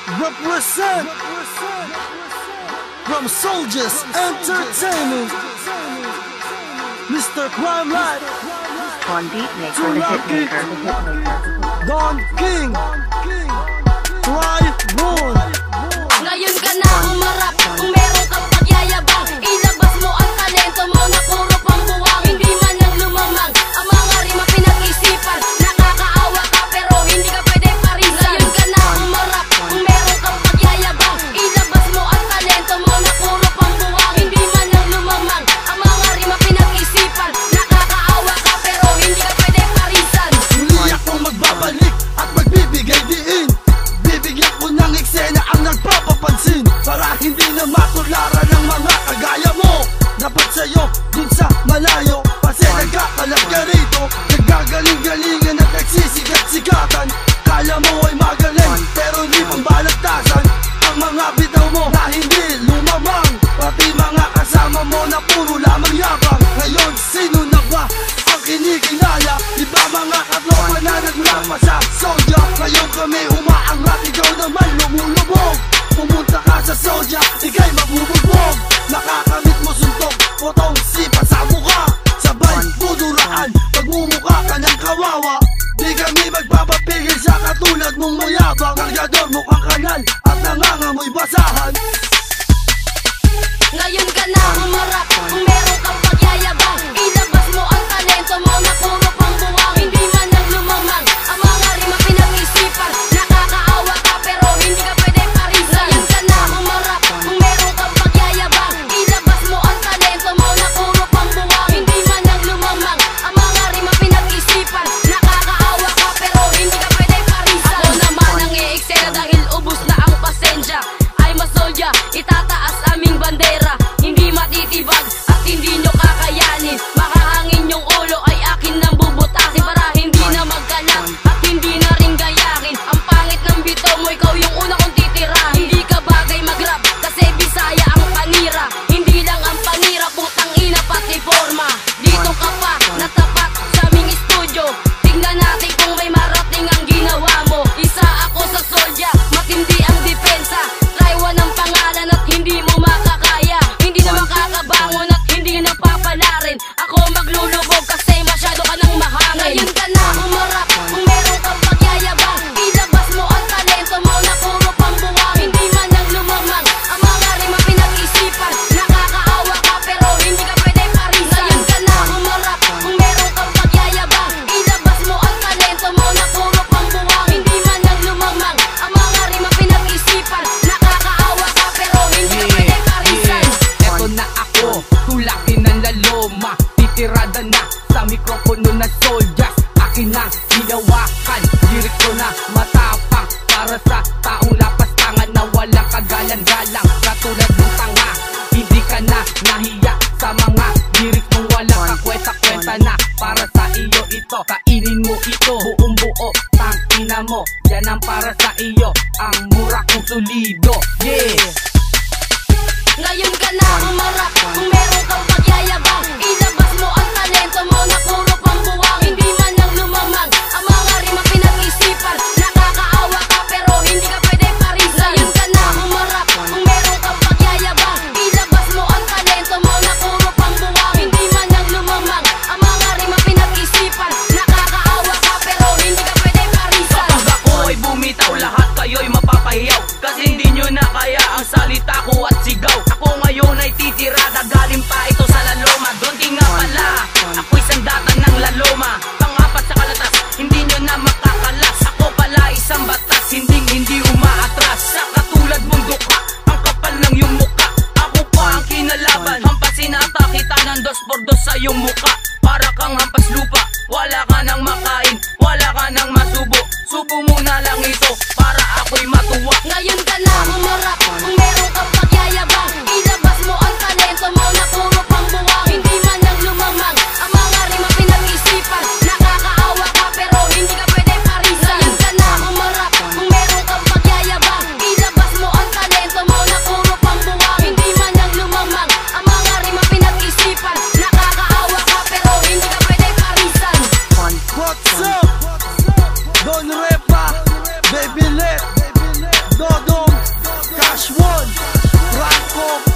Represent from Soldiers Entertainment, Mr. Crime Life, On Beatmaker, the Hitmaker. Don King, Try-One. Ngayon ka na umarap, kung meron kang pagyayabang, ilabas mo ang talento mo na puro pambuwang. Hindi man lang lumamang, ang mga rima pinag-isipan. Nakakaawa ka pero hindi ka pwede parisan. Ngayon ka na umarap, kung meron kang pagyayabang, ilabas mo ang talento mo na puro pambuwang. Hindi man lang lumamang, ang mga rima pinag-isipan. Nakakaawa ka pero hindi ka pwede parisan. Muli akong magbabalik at magbibigay diin. Bibigyan ko ng eksena ang nagpapapansin, para hindi na matularan ng mga kagaya mo. Dapat sa'yo dun sa malayo, kasi nagkakalat ka rito. Naggagaling-galingan at nagsisikat-sikatan. Kala mo ay magaling pero di pang balagtasan ang mga bitaw mo na hindi lumamang. Pati mga kasama mo na puro lamang yabang. Ngayon sino na ba ang kinikilala? Iba mga katropa na nagmula sa Soldier. Ngayon kami umaangat, ikaw naman lumulubog. Pumunta ka sa Soldier, ika'y mabubugbog. Nakakamit mo suntok, potong sipa sa mukha. Sabay buduraan, pagmumukha ka ng kawawa. Di kami magpapapigil sa katulad mong mayabang. Kargador mukhang kanal at nangangamoy basahan. Ngayon ka na umarap, kung meron kang pagyayabang, ilabas mo ang talento mo na puro pambuwang. Hindi man lang lumamang, ang mga rima pinag-isipan. Nakakaawa ka pero hindi ka pwede parisan. Ngayon ka na umarap, kung meron kang pagyayabang, ilabas mo ang talento mo na puro pambuwang. Hindi man lang lumamang, ang mga rima pinag-isipan. Nakakaawa ka pero hindi ka pwede parisan. Ako naman ang i-eksena dahil ubus na ang pasensya. Ay masolya, itataas aming bandera. Hindi matitibag at hindi nyo kakayanin. Makahangin yung ulo ay akin nang bubutasin, para hindi na magkalat at hindi na rin gayakin. Ang pangit ng bito mo, ikaw yung una kong titirahin. Hindi ka bagay mag-rap kasi Bisaya ang panira. Hindi lang ang panira, putang ina pati forma. Dito ka pa, natapat sa aming studio. Tingnan natin kung may marating ang ginawa mo. Isa ako sa Soldier, matindi ang depensa. Try-One ang pangalan at hindi mo makakaya. Hindi na makakabangon at hindi na papalarin. Ako maglulubog kasi masyado ka nang mahangin. Ngayon ka na umarap, kung meron kang pagyayabang, ilabas mo ang talento mo na puro pambuwang. Hindi man lang lumamang, ang mga rima pinag-isipan. Nakakaawa ka pero hindi ka pwede parisan. Ngayon ka na umarap, kung meron kang pagyayabang, ilabas mo ang talento mo na puro pambuwang. Hindi man lang lumamang, ang mga rima pinag-isipan. Nakakaawa ka pero hindi ka pwede parisan. Eto na ako, tulakin ng laloma. Titirada na sa mikropono na Soldiers. Akin na ginawakan, lirik ko na matapang. Para sa taong lapas tangan na walang kagalang-galang. Katulad ng tanga, hindi ka na nahiya sa mga lirik mong walang kakwenta-kwenta na. Para sa iyo ito, kainin mo ito, buong buo, tangina mo. Yan ang para sa iyo, ang mura kong solido. Yeah! Ngayon ka na umarap, kung meron kang pagyayabang, ilabas mo ang talento mo na puro pambuwang. Hindi man lang lumamang, ang mga rima pinag-isipan. Nakakaawa ka pero hindi ka pwede parisan. Ngayon ka na umarap, kung meron kang pagyayabang, ilabas mo ang talento mo na puro pambuwang. Hindi man lang lumamang, ang mga rima pinag-isipan. Nakakaawa ka pero hindi ka pwede parisan. Kapag ako'y bumitaw, lahat kayo'y mapapahiyaw. Kasi hindi nyo na kaya ang salita ko at sigaw. Ako ngayon ay titirada, galing pa ito sa laloma. Donti nga pala, ako'y sandata ng laloma. Pangapat sa kalatas, hindi nyo na makakalas. Ako pala isang batas, hindi umaatras. Sa katulad mong dukha, ang kapal ng iyong mukha. Ako pa ang kinalaban, hampasin at kita ng 2x2 sa iyong mukha. Para kang hampas lupa, wala ka nang makain, wala ka nang masubo. Subo mo na lang ito, para ako'y matuwa. Ngayon ka na umarap, kung meron kang pagyayabang, ilabas mo ang talento mo na puro pambuwang. Hindi man lang lumamang, ang mga rima pinag-isipan. Nakakaawa ka pero hindi ka pwede parisan. Ngayon ka na umarap, kung meron kang pagyayabang, ilabas mo ang talento mo na puro pambuwang. Hindi man lang lumamang, ang mga rima pinag-isipan. Nakakaawa ka pero hindi ka pwede parisan. What's up? Don Repa, Baby Let, Dodo ko